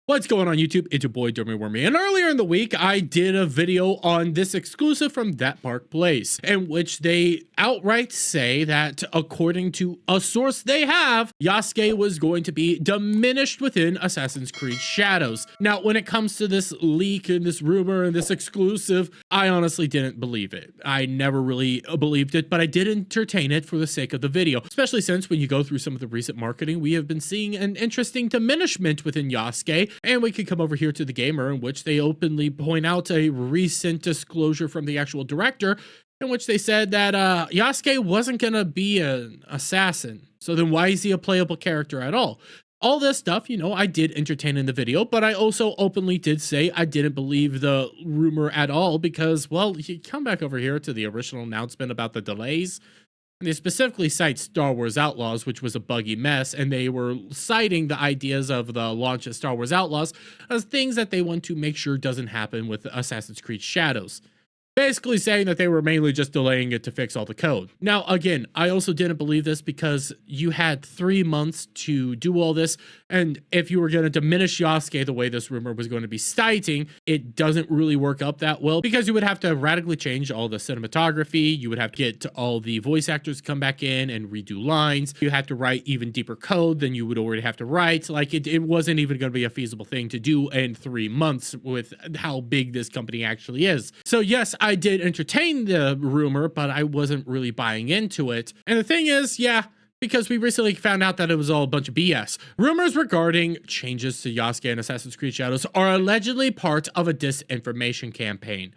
What's going on YouTube? It's your boy Wormy, and earlier in the week I did a video on this exclusive from That Park Place, in which they outright say that according to a source they have, Yasuke was going to be diminished within Assassin's Creed Shadows. Now, when it comes to this leak and this rumor and this exclusive, I honestly didn't believe it. I never really believed it, but I did entertain it for the sake of the video, especially since when you go through some of the recent marketing, we have been seeing an interesting diminishment within Yasuke. And we can come over here to the Gamer, in which they openly point out a recent disclosure from the actual director, in which they said that Yasuke wasn't going to be an assassin. So then why is he a playable character at all? All this stuff, you know, I did entertain in the video, but I also openly did say I didn't believe the rumor at all because, well, you come back over here to the original announcement about the delays. They specifically cite Star Wars Outlaws, which was a buggy mess, and they were citing the ideas of the launch of Star Wars Outlaws as things that they want to make sure doesn't happen with Assassin's Creed Shadows. Basically saying that they were mainly just delaying it to fix all the code. Now, again, I also didn't believe this because you had 3 months to do all this, and if you were going to diminish Yasuke the way this rumor was going to be citing, it doesn't really work up that well because you would have to radically change all the cinematography, you would have to get all the voice actors to come back in and redo lines, you had to write even deeper code than you would already have to write. Like, it wasn't even going to be a feasible thing to do in 3 months with how big this company actually is. So yes, I did entertain the rumor, but I wasn't really buying into it. And the thing is, yeah, because we recently found out that it was all a bunch of BS. Rumors regarding changes to Yasuke and Assassin's Creed Shadows are allegedly part of a disinformation campaign.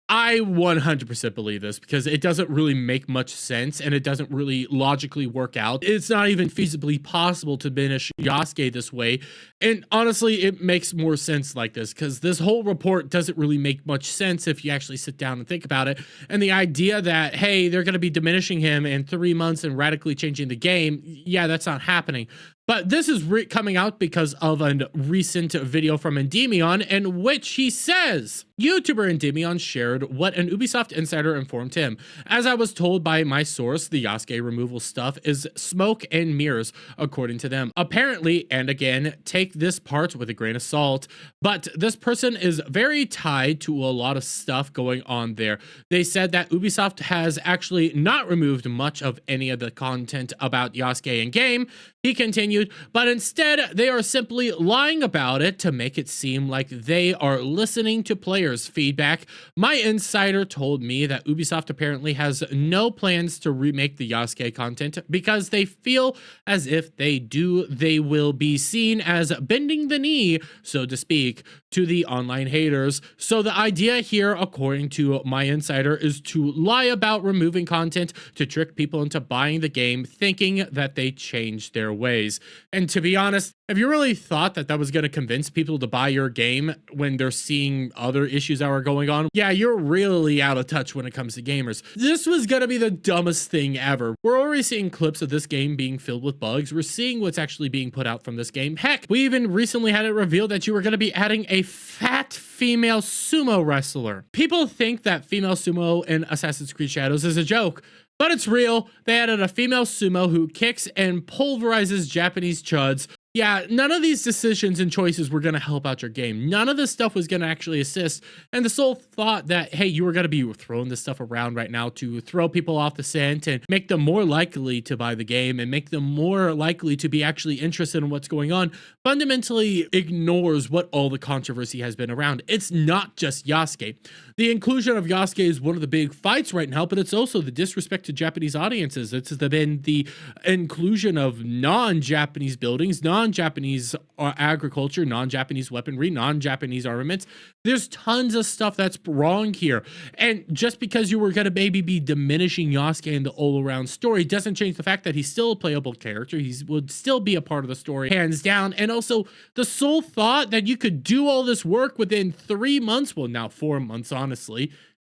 I 100% believe this because it doesn't really make much sense and it doesn't really logically work out. It's not even feasibly possible to diminish Yasuke this way. And honestly, it makes more sense like this because this whole report doesn't really make much sense if you actually sit down and think about it. And the idea that, hey, they're going to be diminishing him in 3 months and radically changing the game, yeah, that's not happening. But this is coming out because of a recent video from Endymion in which he says, YouTuber Endymion shared what an Ubisoft insider informed him. As I was told by my source, the Yasuke removal stuff is smoke and mirrors, according to them. Apparently, and again, take this part with a grain of salt, but this person is very tied to a lot of stuff going on there. They said that Ubisoft has actually not removed much of any of the content about Yasuke in game. He continued, but instead they are simply lying about it to make it seem like they are listening to players' feedback. My insider told me that Ubisoft apparently has no plans to remake the Yasuke content because they feel as if they do, they will be seen as bending the knee, so to speak, to the online haters. So the idea here, according to my insider, is to lie about removing content to trick people into buying the game, thinking that they changed their ways. And to be honest, if you really thought that that was going to convince people to buy your game when they're seeing other issues that are going on, yeah, you're really out of touch when it comes to gamers. This was going to be the dumbest thing ever. We're already seeing clips of this game being filled with bugs. We're seeing what's actually being put out from this game. Heck, we even recently had it revealed that you were going to be adding a fat female sumo wrestler. People think that female sumo in Assassin's Creed Shadows is a joke, but it's real. They added a female sumo who kicks and pulverizes Japanese chuds. Yeah, none of these decisions and choices were going to help out your game. None of this stuff was going to actually assist. And the sole thought that, hey, you were going to be throwing this stuff around right now to throw people off the scent and make them more likely to buy the game and make them more likely to be actually interested in what's going on, fundamentally ignores what all the controversy has been around. It's not just Yasuke. The inclusion of Yasuke is one of the big fights right now, but it's also the disrespect to Japanese audiences. It's been the inclusion of non-Japanese buildings, non-Japanese agriculture, non-Japanese weaponry, non-Japanese armaments. There's tons of stuff that's wrong here. And just because you were going to maybe be diminishing Yasuke in the all-around story doesn't change the fact that he's still a playable character. He would still be a part of the story, hands down. And also, the sole thought that you could do all this work within 3 months, well, now 4 months, honestly,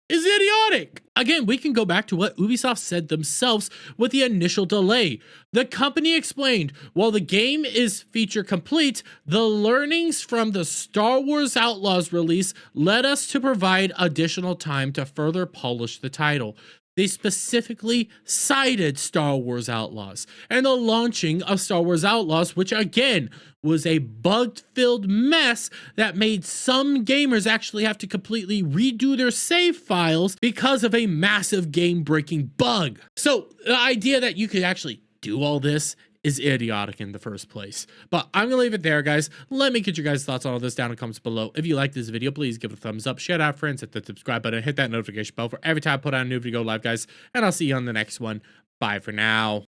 is idiotic. Again, we can go back to what Ubisoft said themselves with the initial delay. The company explained, while the game is feature complete, the learnings from the Star Wars Outlaws release led us to provide additional time to further polish the title. they specifically cited Star Wars Outlaws and the launching of Star Wars Outlaws, which again was a bug-filled mess that made some gamers actually have to completely redo their save files because of a massive game-breaking bug. So the idea that you could actually do all this is idiotic in the first place. But I'm gonna leave it there, guys. Let me get your guys' thoughts on all this down in the comments below. If you like this video, please give it a thumbs up, share it out, friends, hit the subscribe button, hit that notification bell for every time I put out a new video live, guys, and I'll see you on the next one. Bye for now.